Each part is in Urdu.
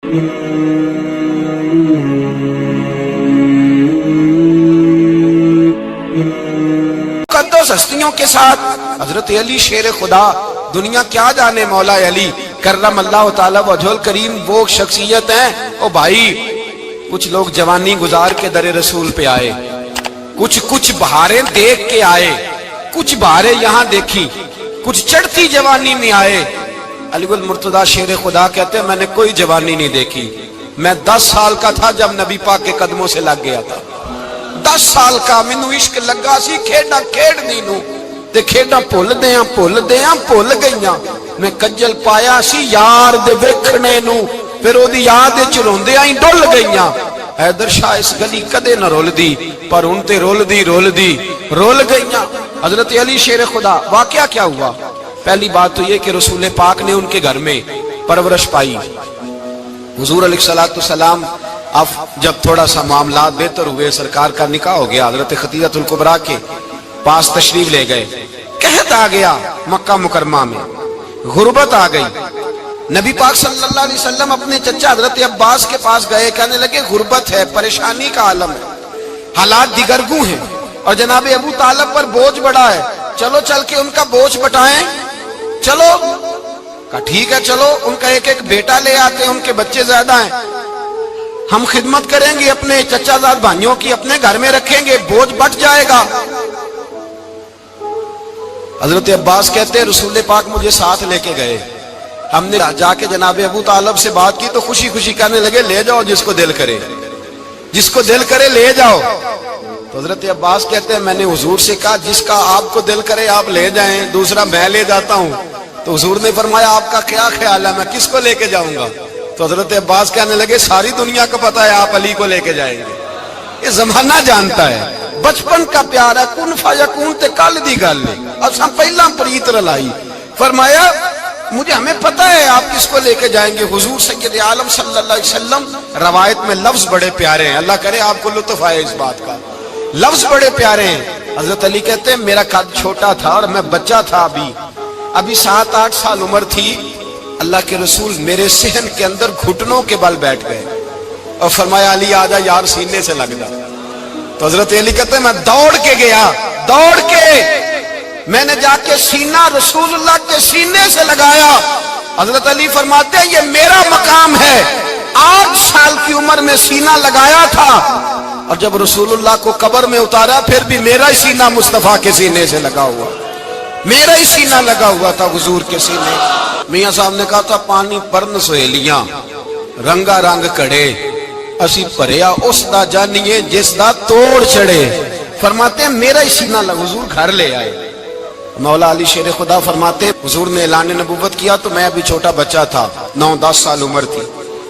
مقدس ہستیوں کے ساتھ حضرت علی شیر خدا، دنیا کیا جانے مولا علی کرم اللہ تعالی وجہ الکریم وہ شخصیت ہیں۔ او بھائی، کچھ لوگ جوانی گزار کے در رسول پہ آئے، کچھ بہاریں دیکھ کے آئے، کچھ بہاریں یہاں دیکھی، کچھ چڑھتی جوانی میں آئے۔ علی المرتضیٰ شیر خدا کہتے ہیں میں نے کوئی جوانی نہیں دیکھی، میں 10 سال کا تھا جب نبی پاک کے قدموں سے لگ گیا تھا۔ 10 سال کا مینوں عشق لگا سی، کھیڈا کھیڈ نہیں نو تے کھیڈا بھول گئیاں۔ میں کجل پایا سی یار دے ویکھنے نو، پھر او دی یاد وچ روندیاں ہی ڈل گئیاں۔ حیدر شاہ اس گلی کدے نہ رول دی، پر ہن تے رول گئیاں۔ حضرت علی شیر خدا، واقعہ کیا ہوا؟ پہلی بات تو یہ کہ رسول پاک نے ان کے گھر میں پرورش پائی۔ حضور علیہ السلام اب جب تھوڑا سا معاملات بہتر ہوئے، سرکار کا نکاح ہو گیا، حضرت خدیجہ الکبریٰ کے پاس تشریف لے گئے۔ قحط آ گیا مکہ مکرمہ میں، غربت آ گئی۔ نبی پاک صلی اللہ علیہ وسلم اپنے چچا حضرت عباس کے پاس گئے، کہنے لگے غربت ہے، پریشانی کا عالم ہے، حالات دیگرگوں ہیں، اور جناب ابو طالب پر بوجھ بڑا ہے، چلو چل کے ان کا بوجھ بٹائیں۔ چلو کہا ٹھیک ہے، چلو ان کا ایک بیٹا لے آتے ہیں، ان کے بچے زیادہ ہیں، ہم خدمت کریں گے اپنے چچا زاد بھائیوں کی، اپنے گھر میں رکھیں گے، بوجھ بٹ جائے گا۔ حضرت عباس کہتے ہیں رسول پاک مجھے ساتھ لے کے گئے، ہم نے جا کے جناب ابو طالب سے بات کی تو خوشی خوشی کہنے لگے لے جاؤ جس کو دل کرے لے جاؤ۔ تو حضرت عباس کہتے ہیں میں نے حضور سے کہا جس کا آپ کو دل کرے آپ لے جائیں، دوسرا میں لے جاتا ہوں۔ تو حضور نے فرمایا آپ کا کیا خیال ہے، میں کس کو لے کے جاؤں گا؟ تو حضرت عباس کہنے لگے ساری دنیا کو پتا ہے آپ علی کو لے کے جائیں گے، یہ زمانہ جانتا ہے، بچپن کا پیار ہے، کن فیکون تے کل دی گل ہے، اساں پہلا پریت رلائی۔ فرمایا مجھے ہمیں پتہ ہے آپ کس کو لے کے جائیں گے۔ حضور سید عالم صلی اللہ علیہ وسلم، روایت میں لفظ بڑے پیارے ہیں، اللہ کرے آپ کو لطف آئے اس بات کا، لفظ بڑے پیارے ہیں۔ حضرت علی کہتے ہیں میرا قد چھوٹا تھا اور میں بچہ تھا، ابھی 7-8 سال عمر تھی، اللہ کے رسول میرے صحن کے اندر گھٹنوں کے بل بیٹھ گئے اور فرمایا علی آجا یار سینے سے لگ جا۔ تو حضرت علی کہتے ہیں میں دوڑ کے گیا، میں نے جا کے سینہ رسول اللہ کے سینے سے لگایا۔ حضرت علی فرماتے ہیں یہ میرا مقام ہے، 8 سال کی عمر میں سینہ لگایا تھا، اور جب رسول اللہ کو قبر میں اتارا پھر بھی میرا ہی سینہ مصطفیٰ کے سینے سے لگا ہوا، میرا ہی سینہ لگا ہوا تھا حضور کے سینے۔ میاں صاحب نے کہا تھا پانی پرن سہیلیاں رنگا رنگ کڑے، اسی پریا اس دا جانیے جس دا توڑ چڑے۔ فرماتے ہیں میرا ہی سینہ لگا، حضور گھر لے آئے۔ مولا علی شیر خدا فرماتے ہیں حضور نے اعلان نبوت کیا تو میں ابھی چھوٹا بچہ تھا، 9-10 سال عمر تھی۔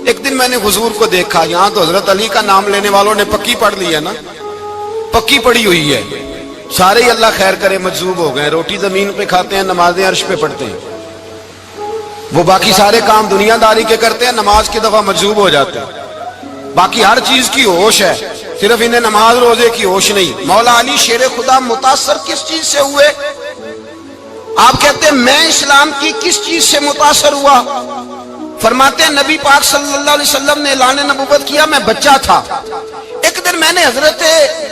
ایک دن میں نے حضور کو دیکھا، یہاں تو حضرت علی کا نام لینے والوں نے پکی پڑھ لی ہے نا، پکی پڑھی ہوئی ہے، سارے ہی اللہ خیر کرے مجذوب ہو گئے، روٹی زمین پہ کھاتے ہیں، نمازیں عرش پہ پڑھتے ہیں، وہ باقی سارے کام دنیا داری کے کرتے ہیں، نماز کی دفعہ مجذوب ہو جاتے ہیں، باقی ہر چیز کی ہوش ہے، صرف انہیں نماز روزے کی ہوش نہیں۔ مولا علی شیر خدا متاثر کس چیز سے ہوئے؟ آپ کہتے ہیں میں اسلام کی کس چیز سے متاثر ہوا؟ فرماتے ہیں نبی پاک صلی اللہ علیہ وسلم نے اعلان نبوت کیا، میں بچہ تھا، ایک دن میں نے حضرت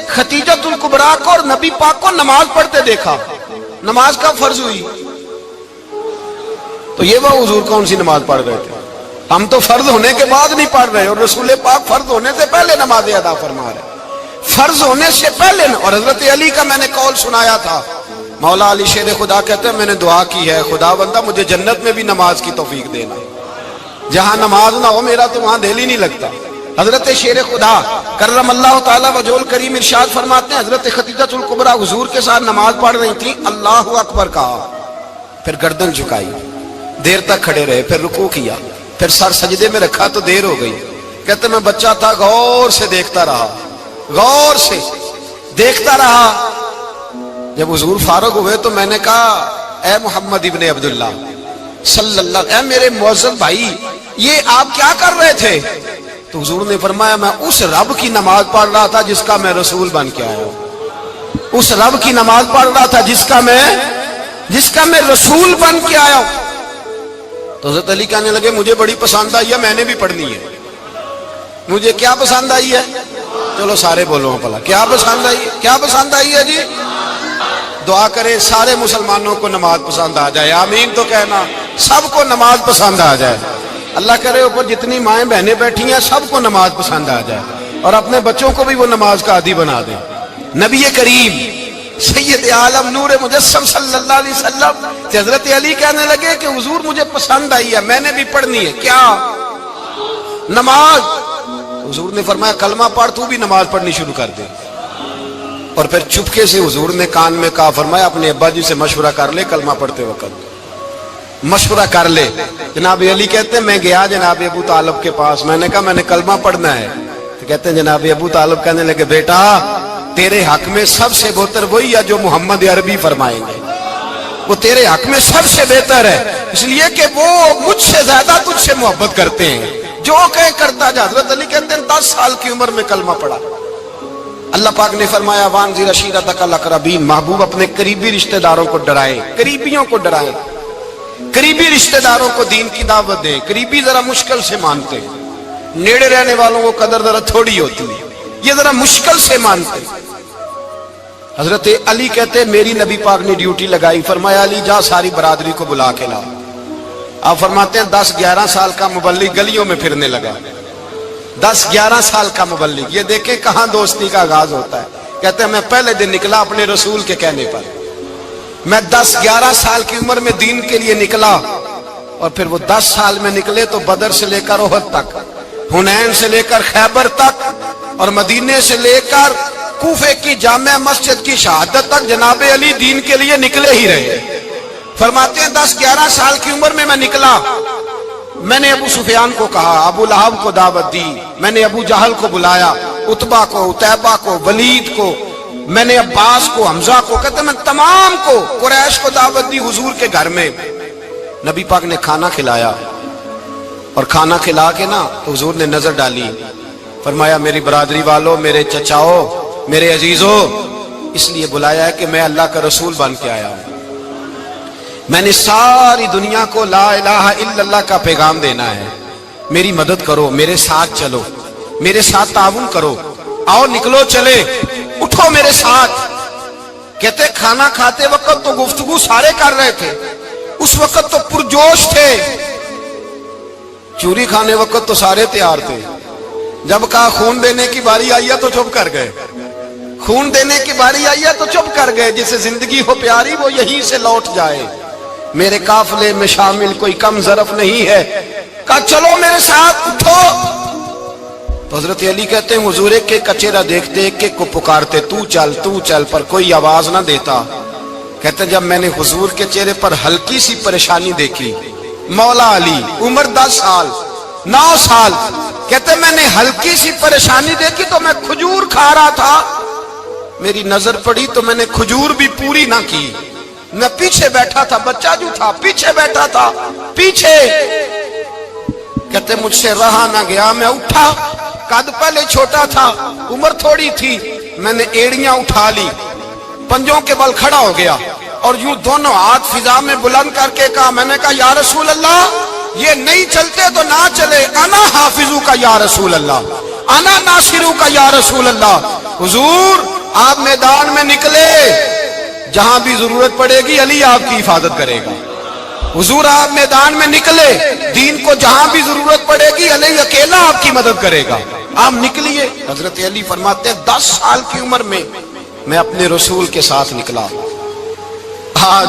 خدیجہ الکبریٰ کو اور نبی پاک کو نماز پڑھتے دیکھا۔ نماز کا فرض ہوئی تو یہ وہ حضور کون سی نماز پڑھ رہے تھے؟ ہم تو فرض ہونے کے بعد نہیں پڑھ رہے، اور رسول پاک فرض ہونے سے پہلے نماز ادا فرما رہے، فرض ہونے سے پہلے۔ اور حضرت علی کا میں نے قول سنایا تھا، مولا علی شیر خدا کہتے ہیں میں نے دعا کی ہے خدا بندہ مجھے جنت میں بھی نماز کی توفیق دینا، جہاں نماز نہ ہو میرا تو وہاں دل ہی نہیں لگتا۔ حضرت شیر خدا کرم اللہ تعالی وجہ الکریم ارشاد فرماتے ہیں حضرت خدیجہ الکبریٰ حضور کے ساتھ نماز پڑھ رہی تھی، اللہ اکبر کہا، پھر گردن جھکائی، دیر تک کھڑے رہے، پھر رکوع کیا، پھر سر سجدے میں رکھا تو دیر ہو گئی۔ کہتے میں بچہ تھا، غور سے دیکھتا رہا، جب حضور فارغ ہوئے تو میں نے کہا اے محمد ابن عبداللہ صلی اللہ، اے میرے معزز بھائی یہ آپ کیا کر رہے تھے؟ تو حضور نے فرمایا میں اس رب کی نماز پڑھ رہا تھا جس کا میں رسول بن کے آیا ہوں، اس رب کی نماز پڑھ رہا تھا جس کا میں رسول بن کے آیا ہوں۔ تو حضرت علی کہنے لگے مجھے بڑی پسند آئی ہے، میں نے بھی پڑھنی ہے۔ مجھے کیا پسند آئی ہے؟ چلو سارے بولو پلا، کیا پسند آئی ہے؟ کیا پسند آئی ہے جی؟ دعا کرے سارے مسلمانوں کو نماز پسند آ جائے، آمین تو کہنا، سب کو نماز پسند آ جائے۔ اللہ کرے اوپر جتنی مائیں بہنیں بیٹھی ہیں سب کو نماز پسند آ جائے، اور اپنے بچوں کو بھی وہ نماز کا عادی بنا دیں۔ نبی کریم سید عالم نور مجسم صلی اللہ علیہ وسلم حضرت علی کہنے لگے کہ حضور مجھے پسند آئی ہے، میں نے بھی پڑھنی ہے۔ کیا؟ نماز۔ حضور نے فرمایا کلمہ پڑھ، تو بھی نماز پڑھنی شروع کر دے۔ اور پھر چپکے سے حضور نے کان میں کہا، فرمایا اپنے ابا جی سے مشورہ کر لے کلمہ پڑھتے وقت، مشورہ کر لے۔ جناب علی کہتے ہیں میں گیا جناب ابو طالب کے پاس، میں نے کہا میں نے کلمہ پڑھنا ہے، تو کہتے ہیں جناب ابو طالب کہنے لگے بیٹا تیرے حق میں سب سے بہتر وہی ہے جو محمد عربی فرمائیں گے، وہ تیرے حق میں سب سے بہتر ہے، اس لیے کہ وہ مجھ سے زیادہ تجھ سے محبت کرتے ہیں، جو کہیں کرتا جا۔ حضرت علی کہتے ہیں 10 سال کی عمر میں کلمہ پڑھا۔ اللہ پاک نے فرمایا وانذر عشیرتک الاقربین، محبوب اپنے قریبی رشتہ داروں کو ڈرائے، قریبیوں کو ڈرائے، قریبی رشتہ داروں کو دین کی دعوت دیں۔ قریبی ذرا مشکل سے مانتے، نیڑے رہنے والوں کو قدر ذرا تھوڑی ہوتی ہے، یہ ذرا مشکل سے مانتے۔ حضرت علی کہتے میری نبی پاک نے ڈیوٹی لگائی، فرمایا علی جا ساری برادری کو بلا کے لا۔ آپ فرماتے ہیں 10-11 سال کا مبلغ گلیوں میں پھرنے لگا، 10-11 سال کا مبلغ، یہ دیکھیں کہاں دوستی کا آغاز ہوتا ہے۔ کہتے ہیں میں پہلے دن نکلا اپنے رسول کے کہنے پر، میں 10-11 سال کی عمر میں دین کے لیے نکلا، اور پھر وہ 10 سال میں نکلے تو بدر سے لے کر احد تک، حنین سے لے کر خیبر تک، اور مدینے سے لے کر کوفے کی جامع مسجد کی شہادت تک جناب علی دین کے لیے نکلے ہی رہے۔ فرماتے ہیں 10-11 سال کی عمر میں نکلا، میں نے ابو سفیان کو کہا، ابو لہب کو دعوت دی، میں نے ابو جہل کو بلایا، عتبہ کو، عتیبہ کو، ولید کو، میں نے عباس کو، حمزہ کو، کہتے میں تمام کو، قریش کو دعوت دی حضور کے گھر میں۔ نبی پاک نے کھانا کھلایا، اور کھانا کھلا کے نا تو حضور نے نظر ڈالی، فرمایا میری برادری والوں، میرے چچاؤ، میرے عزیزوں، اس لیے بلایا ہے کہ میں اللہ کا رسول بن کے آیا ہوں، میں نے ساری دنیا کو لا الہ الا اللہ کا پیغام دینا ہے، میری مدد کرو، میرے ساتھ چلو، میرے ساتھ تعاون کرو، آؤ نکلو چلے، اٹھو میرے ساتھ۔ کہتے کھانا کھاتے وقت تو گفتگو سارے کر رہے تھے، اس وقت تو پرجوش تھے، چوری کھانے وقت تو سارے تیار تھے، جب کہا خون دینے کی باری آئی ہے تو چپ کر گئے، خون دینے کی باری آئی ہے تو چپ کر گئے، جسے زندگی ہو پیاری وہ یہیں سے لوٹ جائے، میرے قافلے میں شامل کوئی کم ظرف نہیں ہے، کہا چلو میرے ساتھ اٹھو۔ تو حضرت علی کہتے ہیں حضور ایک ایک کا چہرہ دیکھتے، ایک ایک کو پکارتے، تو چل، پر کوئی آواز نہ دیتا۔ کہتے ہیں جب میں نے حضور کے چہرے پر ہلکی سی پریشانی دیکھی، مولا علی عمر 10 سال 9 سال، کہتے میں نے ہلکی سی پریشانی دیکھی تو میں کھجور کھا رہا تھا، میری نظر پڑی تو میں نے کھجور بھی پوری نہ کی، میں پیچھے بیٹھا تھا، بچہ جو تھا پیچھے بیٹھا تھا، پیچھے۔ کہتے مجھ سے رہا نہ گیا، میں اٹھا، قد پہلے چھوٹا تھا، عمر تھوڑی تھی، میں نے ایڑیاں اٹھا لی، پنجوں کے بل کھڑا ہو گیا، اور یوں دونوں ہاتھ فضا میں بلند کر کے کہا، میں نے کہا یا رسول اللہ یہ نہیں چلتے تو نہ چلے، انا حافظو کا یا رسول اللہ، انا ناصرو کا یا رسول اللہ۔ حضور آپ میدان میں نکلے، جہاں بھی ضرورت پڑے گی علی آپ کی حفاظت کرے گا، حضور آپ میدان میں نکلے، دین کو جہاں بھی ضرورت پڑے گی علی اکیلا آپ کی مدد کرے گا، آپ نکلیے۔ حضرت علی فرماتے ہیں 10 سال کی عمر میں میں اپنے رسول کے ساتھ نکلا۔ آج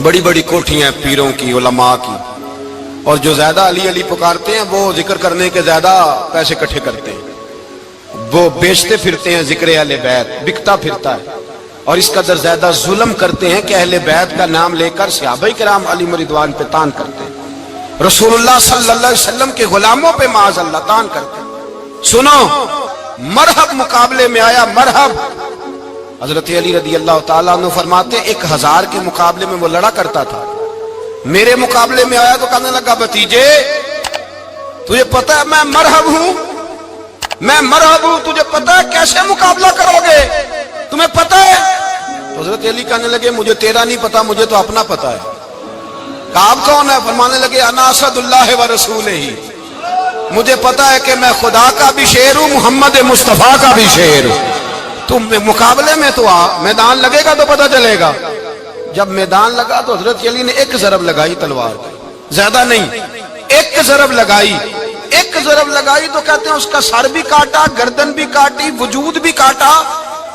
بڑی بڑی کوٹھیاں پیروں کی، علماء کی، اور جو زیادہ علی علی پکارتے ہیں وہ ذکر کرنے کے زیادہ پیسے اکٹھے کرتے ہیں، وہ بیچتے پھرتے ہیں ذکر اہل بیت، بکتا پھرتا ہے، اور اس قدر زیادہ ظلم کرتے ہیں کہ اہل بیت کا نام لے کر صحابہ کرام علی رضوان پہ تان کرتے ہیں، رسول اللہ صلی اللہ علیہ وسلم کے غلاموں پہ معاذ اللہ تان کرتے ہیں۔ سنو، مرحب مقابلے میں آیا، مرحب۔ حضرت علی رضی اللہ تعالیٰ عنہ فرماتے 1000 کے مقابلے میں وہ لڑا کرتا تھا، میرے مقابلے میں آیا تو کہنے لگا بھتیجے تجھے پتا ہے میں مرحب ہوں، میں مرحب ہوں، تجھے پتا ہے کیسے مقابلہ کرو گے، تمہیں پتا ہے؟ تو حضرت علی کہنے لگے مجھے تیرا نہیں پتا، مجھے تو اپنا پتا ہے، کعب کون ہے؟ فرمانے لگے انا اسد اللہ و رسول ہی، مجھے پتا ہے کہ میں خدا کا بھی شیر ہوں، محمد مصطفیٰ کا بھی شیر ہوں۔ تم مقابلے میں تو آ، میدان لگے گا تو پتہ چلے گا۔ جب میدان لگا تو حضرت علی نے ایک ضرب لگائی تلوار کی، زیادہ نہیں، ایک ضرب لگائی۔ ایک ضرب لگائی تو کہتے ہیں اس کا سر بھی کاٹا، گردن بھی کاٹی، وجود بھی کاٹا،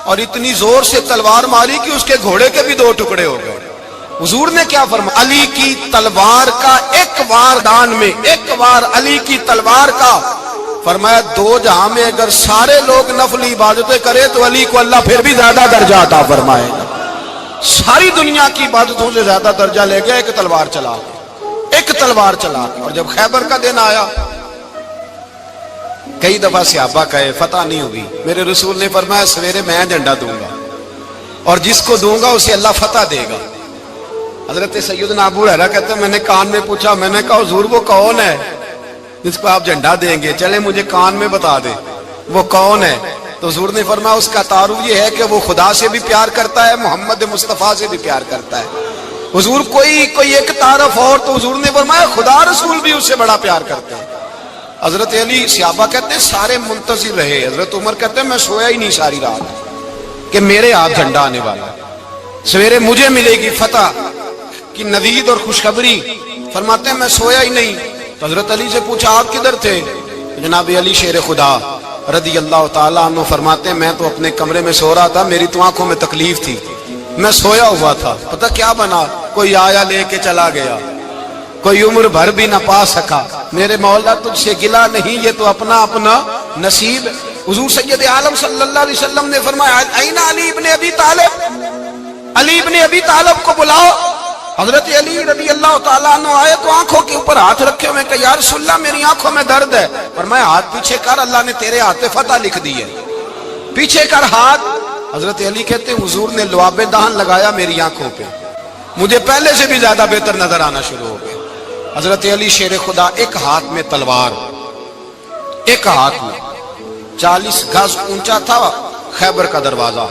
اور اتنی زور سے تلوار ماری کہ اس کے گھوڑے کے بھی دو ٹکڑے ہو گئے۔ حضور نے کیا فرمایا؟ علی کی تلوار کا ایک وار دان میں، ایک وار علی کی تلوار کا، فرمایا دو جہاں میں اگر سارے لوگ نفل عبادتیں کرے تو علی کو اللہ پھر بھی زیادہ درجہ عطا فرمائے گا۔ ساری دنیا کی عبادتوں سے زیادہ درجہ لے گیا ایک تلوار چلا کے، ایک تلوار چلا کے۔ اور جب خیبر کا دن آیا، کئی دفعہ صحابہ کہے فتح نہیں ہوئی، میرے رسول نے فرمایا سویرے میں جھنڈا دوں گا اور جس کو دوں گا اسے اللہ فتح دے گا۔ حضرت سیدنا ابو ہریرہ کہتے ہیں میں نے کان میں پوچھا، میں نے کہا حضور وہ کون ہے جس کو آپ جھنڈا دیں گے؟ چلے مجھے کان میں بتا دے وہ کون ہے۔ تو حضور نے فرمایا اس کا تعارف یہ ہے کہ وہ خدا سے بھی پیار کرتا ہے، محمد مصطفیٰ سے بھی پیار کرتا ہے۔ حضور کوئی ایک تعارف اور، تو حضور نے فرمایا خدا رسول بھی اس سے بڑا پیار کرتے ہیں۔ حضرت علی، صحابہ کہتے ہیں سارے منتظر رہے۔ حضرت عمر کہتے ہیں میں سویا ہی نہیں ساری رات کہ میرے ہاتھ جھنڈا آنے والا، سویرے مجھے ملے گی فتح کی نوید اور خوشخبری۔ فرماتے ہیں میں سویا ہی نہیں۔ تو حضرت علی سے پوچھا آپ کدھر تھے؟ جناب علی شیر خدا رضی اللہ تعالیٰ عنہ فرماتے ہیں میں تو اپنے کمرے میں سو رہا تھا، میری تو آنکھوں میں تکلیف تھی، میں سویا ہوا تھا، پتہ کیا بنا؟ کوئی آیا لے کے چلا گیا، کوئی عمر بھر بھی نہ پا سکا۔ میرے مولا تجھ سے گلا نہیں، یہ تو اپنا اپنا نصیب۔ حضور سید عالم صلی اللہ علیہ وسلم نے فرمایا این علی ابن ابی طالب، علی ابن ابی طالب کو بلاؤ۔ حضرت علی رضی اللہ تعالیٰ عنہ آئے تو آنکھوں کے اوپر ہاتھ رکھے ہوئے کہ یا رسول اللہ میری آنکھوں میں درد ہے۔ فرمایا ہاتھ پیچھے کر، اللہ نے تیرے ہاتھ پہ فتح لکھ دی ہے، پیچھے کر ہاتھ۔ حضرت علی کہتے ہیں حضور نے لعاب دہن لگایا میری آنکھوں پہ، مجھے پہلے سے بھی زیادہ بہتر نظر آنا شروع ہو گیا۔ حضرت علی شیر خدا، ایک ہاتھ میں تلوار، ایک ہاتھ میں 40 گز اونچا تھا خیبر کا دروازہ،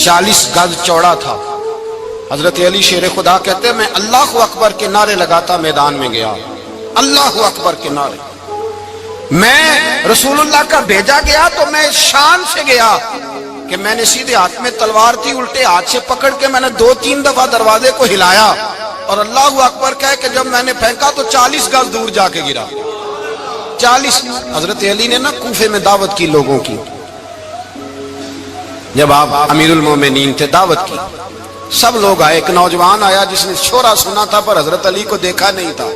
40 گز چوڑا تھا۔ حضرت علی شیر خدا کہتے ہیں میں اللہ اکبر کے نعرے لگاتا میدان میں گیا، اللہ اکبر کے نعرے۔ میں رسول اللہ کا بھیجا گیا تو میں شان سے گیا کہ میں نے سیدھے ہاتھ میں تلوار تھی، الٹے ہاتھ سے پکڑ کے میں نے 2-3 دفعہ دروازے کو ہلایا اور اللہ اکبر کہہ کہ جب میں نے پھینکا تو 40 گز دور جا کے گرا۔ 40۔ حضرت علی نے نا کوفے میں دعوت کی لوگوں کی، جب آپ امیر المومنین تھے، دعوت کی، سب لوگ آئے۔ ایک نوجوان آیا جس نے شورا سنا تھا پر حضرت علی کو دیکھا نہیں تھا،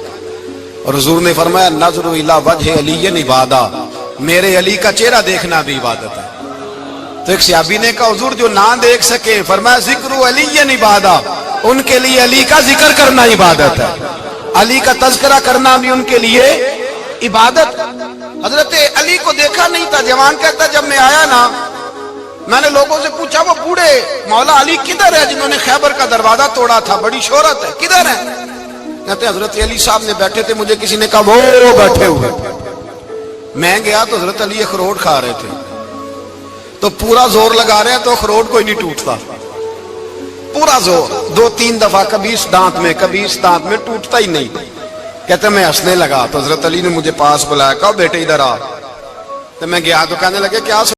اور حضور نے فرمایا نظر الی وجہ علی عبادہ، میرے علی کا چہرہ دیکھنا بھی عبادت ہے۔ تو ایک صحابی نے کہا حضور جو نہ دیکھ سکے، فرمایا ذکر علی عبادہ، ان کے لیے علی کا ذکر کرنا عبادت ہے، علی کا تذکرہ کرنا بھی ان کے لیے عبادت۔ حضرت علی کو دیکھا نہیں تھا۔ جوان کہتا جب میں آیا نا، میں نے لوگوں سے پوچھا وہ بوڑھے مولا علی کدھر ہے جنہوں نے خیبر کا دروازہ توڑا تھا، بڑی شہرت ہے، کدھر ہے؟ کہتے ہیں حضرت علی صاحب نے بیٹھے تھے، مجھے کسی نے کہا وہ بیٹھے ہوئے۔ میں گیا تو حضرت علی اخروٹ کھا رہے تھے، تو پورا زور لگا رہے ہیں تو اخروٹ کوئی نہیں ٹوٹتا، پورا زور 2-3 دفعہ، کبھی اس دانت میں کبھی اس دانت میں، ٹوٹتا ہی نہیں۔ کہتے میں ہنسنے لگا تو حضرت علی نے مجھے پاس بلایا، کہا بیٹے ادھر آ۔ تو میں گیا تو کہنے لگے کیا